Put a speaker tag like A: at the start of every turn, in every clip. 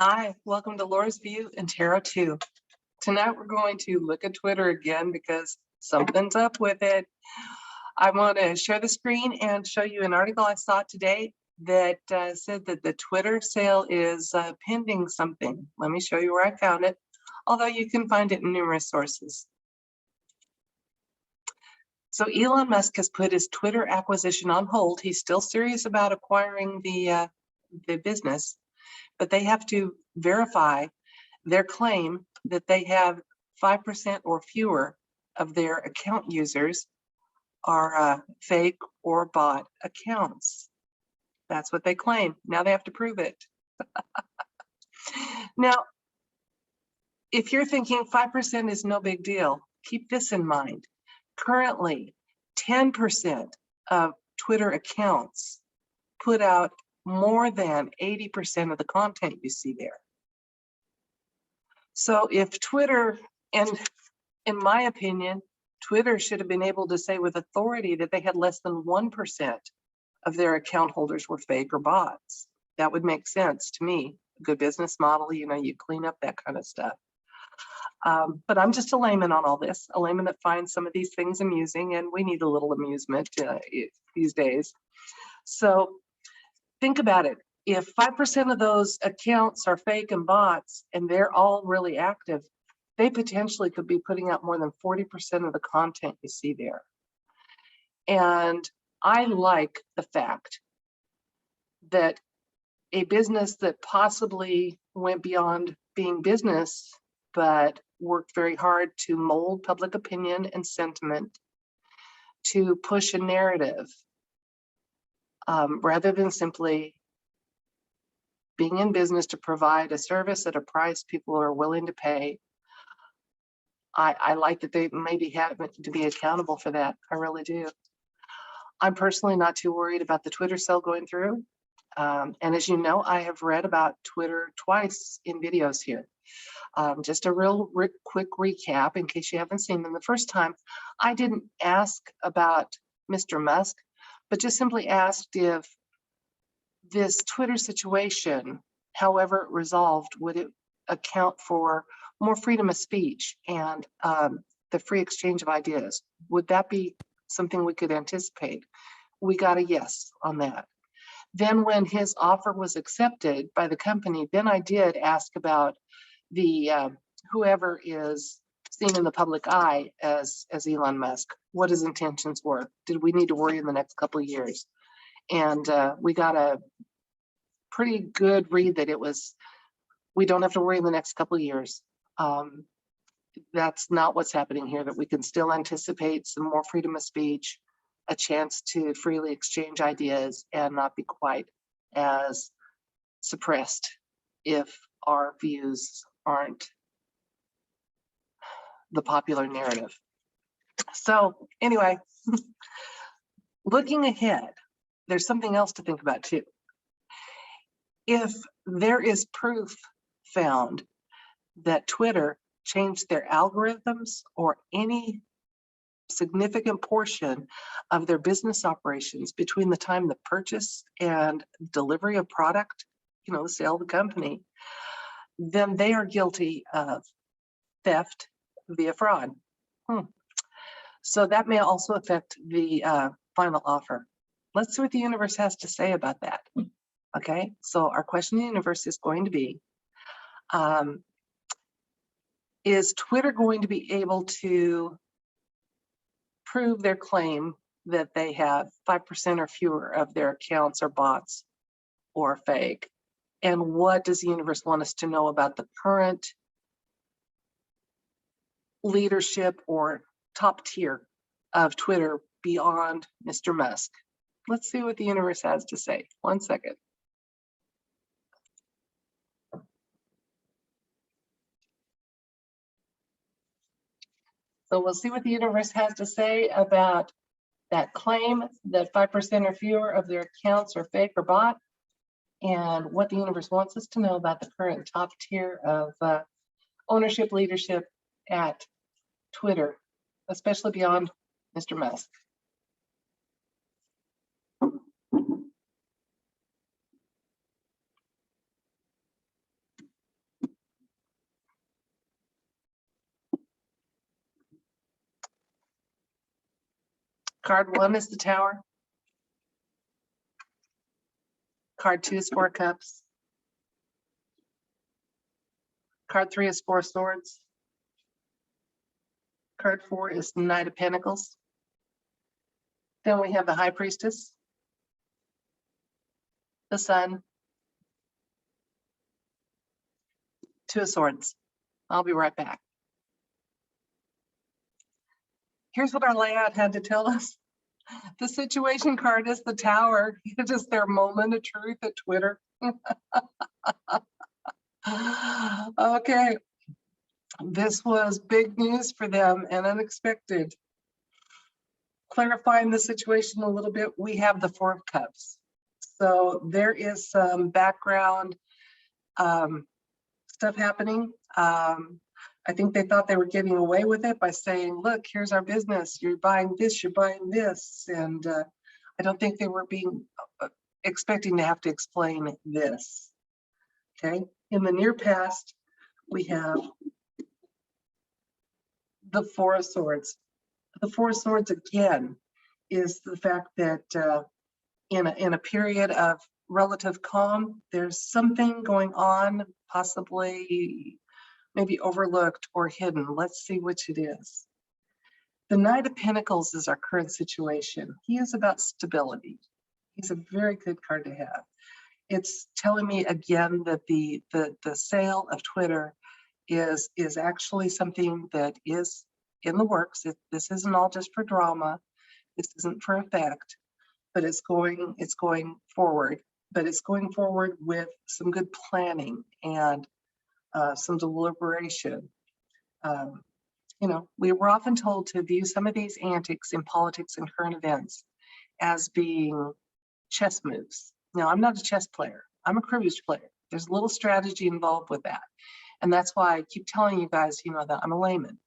A: Hi, welcome to Laura's View and Tarot 2. Tonight we're going to look at Twitter again because something's up with it. I want to share the screen and show you an article I saw today that said that the Twitter sale is pending something. Let me show you where I found it, although you can find it in numerous sources. So Elon Musk has put his Twitter acquisition on hold. He's still serious about acquiring the business, but they have to verify their claim that they have 5% or fewer of their account users are fake or bot accounts. That's what they claim. Now they have to prove it. Now, if you're thinking 5% is no big deal, keep this in mind. Currently, 10% of Twitter accounts put out more than 80% of the content you see there. So if Twitter, and in my opinion, Twitter should have been able to say with authority that they had less than 1% of their account holders were fake or bots. That would make sense to me. A good business model, you clean up that kind of stuff. But I'm just a layman on all this, a layman that finds some of these things amusing, and we need a little amusement these days. So think about it. If 5% of those accounts are fake and bots, and they're all really active, they potentially could be putting out more than 40% of the content you see there. And I like the fact that a business that possibly went beyond being business, but worked very hard to mold public opinion and sentiment, to push a narrative, rather than simply being in business to provide a service at a price people are willing to pay. I like that they maybe have to be accountable for that. I really do. I'm personally not too worried about the Twitter sale going through. And as you know, I have read about Twitter twice in videos here. Just a real quick recap in case you haven't seen them. The first time, I didn't ask about Mr. Musk, but just simply asked if this Twitter situation, however it resolved, would it account for more freedom of speech and the free exchange of ideas? Would that be something we could anticipate? We got a yes on that. Then when his offer was accepted by the company, then I did ask about the whoever is seen in the public eye as Elon Musk, what his intentions were. Did we need to worry in the next couple of years? And we got a pretty good read that we don't have to worry in the next couple of years. That's not what's happening here, that we can still anticipate some more freedom of speech, a chance to freely exchange ideas and not be quite as suppressed if our views aren't the popular narrative. So anyway, looking ahead, there's something else to think about too. If there is proof found that Twitter changed their algorithms or any significant portion of their business operations between the time the purchase and delivery of product, the sale of the company, then they are guilty of theft via fraud. So that may also affect the final offer. Let's see what the universe has to say about that. Okay, so our question in the universe is going to be, is Twitter going to be able to prove their claim that they have 5% or fewer of their accounts are bots or fake? And what does the universe want us to know about the current leadership or top tier of Twitter beyond Mr. Musk? Let's see what the universe has to say. 1 second. So we'll see what the universe has to say about that claim that 5% or fewer of their accounts are fake or bot, and what the universe wants us to know about the current top tier of ownership leadership at Twitter, especially beyond Mr. Musk. Card 1 is the Tower. Card 2 is 4 Cups. Card 3 is 4 Swords. Card 4 is Knight of Pentacles. Then we have the High Priestess, the Sun, 2 of Swords. I'll be right back. Here's what our layout had to tell us. The situation card is the Tower. It is their moment of truth at Twitter. Okay, this was big news for them and unexpected. Clarifying the situation a little bit, we have the 4 of Cups. So there is some background stuff happening. I think they thought they were getting away with it by saying, look, here's our business. You're buying this, you're buying this. And I don't think they were being expecting to have to explain this. Okay. In the near past, we have the 4 of Swords. The 4 of Swords, again, is the fact that in a period of relative calm, there's something going on, possibly maybe overlooked or hidden. Let's see which it is. The Knight of Pentacles is our current situation. He is about stability. He's a very good card to have. It's telling me again that the sale of Twitter is actually something that is in the works. This isn't all just for drama. This isn't for effect, but it's going forward. But it's going forward with some good planning and some deliberation. You know, we were often told to view some of these antics in politics and current events as being chess moves. Now, I'm not a chess player. I'm a cribbage player. There's a little strategy involved with that. And that's why I keep telling you guys, you know, that I'm a layman.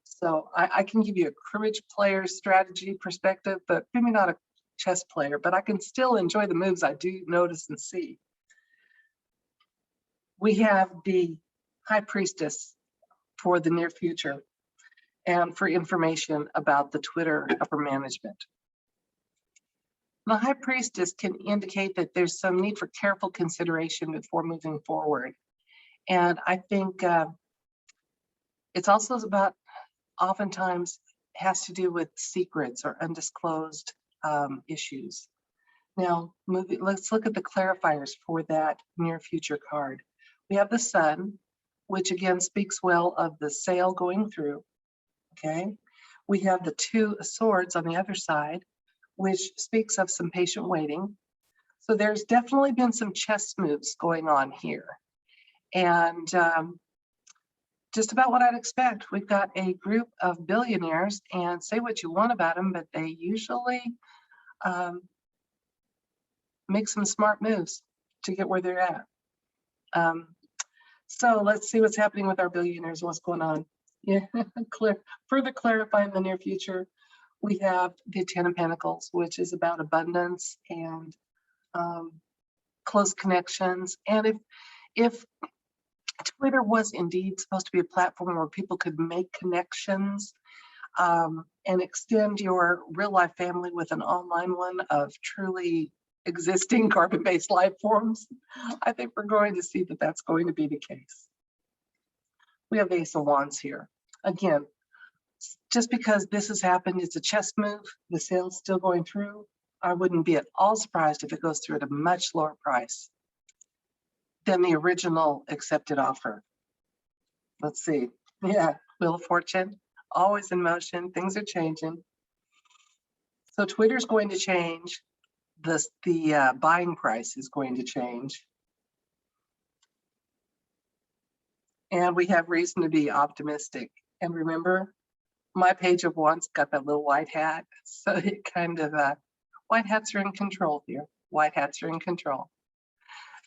A: So I can give you a cribbage player strategy perspective, but maybe not a chess player, but I can still enjoy the moves I do notice and see. We have the High Priestess for the near future and for information about the Twitter upper management. The High Priestess can indicate that there's some need for careful consideration before moving forward. And I think it's also about, oftentimes has to do with secrets or undisclosed issues. Now, let's look at the clarifiers for that near future card. We have the Sun, which again speaks well of the sale going through. Okay. We have the 2 of Swords on the other side, which speaks of some patient waiting. So there's definitely been some chess moves going on here. And just about what I'd expect. We've got a group of billionaires, and say what you want about them, but they usually make some smart moves to get where they're at. So let's see what's happening with our billionaires, what's going on. Yeah, further clarifying the near future, we have the 10 of Pentacles, which is about abundance and close connections. And if Twitter was indeed supposed to be a platform where people could make connections and extend your real life family with an online one of truly existing carbon-based life forms, I think we're going to see that that's going to be the case. We have Ace of Wands here. Again, just because this has happened, it's a chess move, the sale's still going through, I wouldn't be at all surprised if it goes through at a much lower price than the original accepted offer. Let's see. Yeah, Wheel of Fortune, always in motion, things are changing. So Twitter's going to change. The buying price is going to change. And we have reason to be optimistic. And remember, my Page of Wands got that little white hat. So it kind of, white hats are in control here. White hats are in control.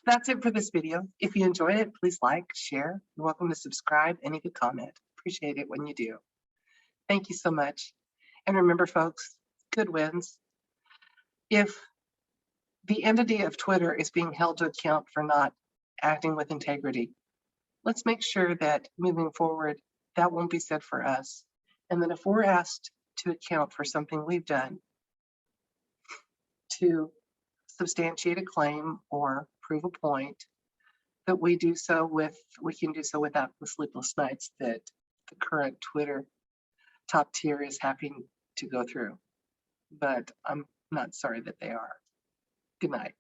A: That's it for this video. If you enjoyed it, please like, share. You're welcome to subscribe and you can comment. Appreciate it when you do. Thank you so much. And remember, folks, good wins. If the entity of Twitter is being held to account for not acting with integrity, let's make sure that moving forward, that won't be said for us. And then if we're asked to account for something we've done, to substantiate a claim or prove a point, that we can do so without the sleepless nights that the current Twitter top tier is having to go through. But I'm not sorry that they are. Good night.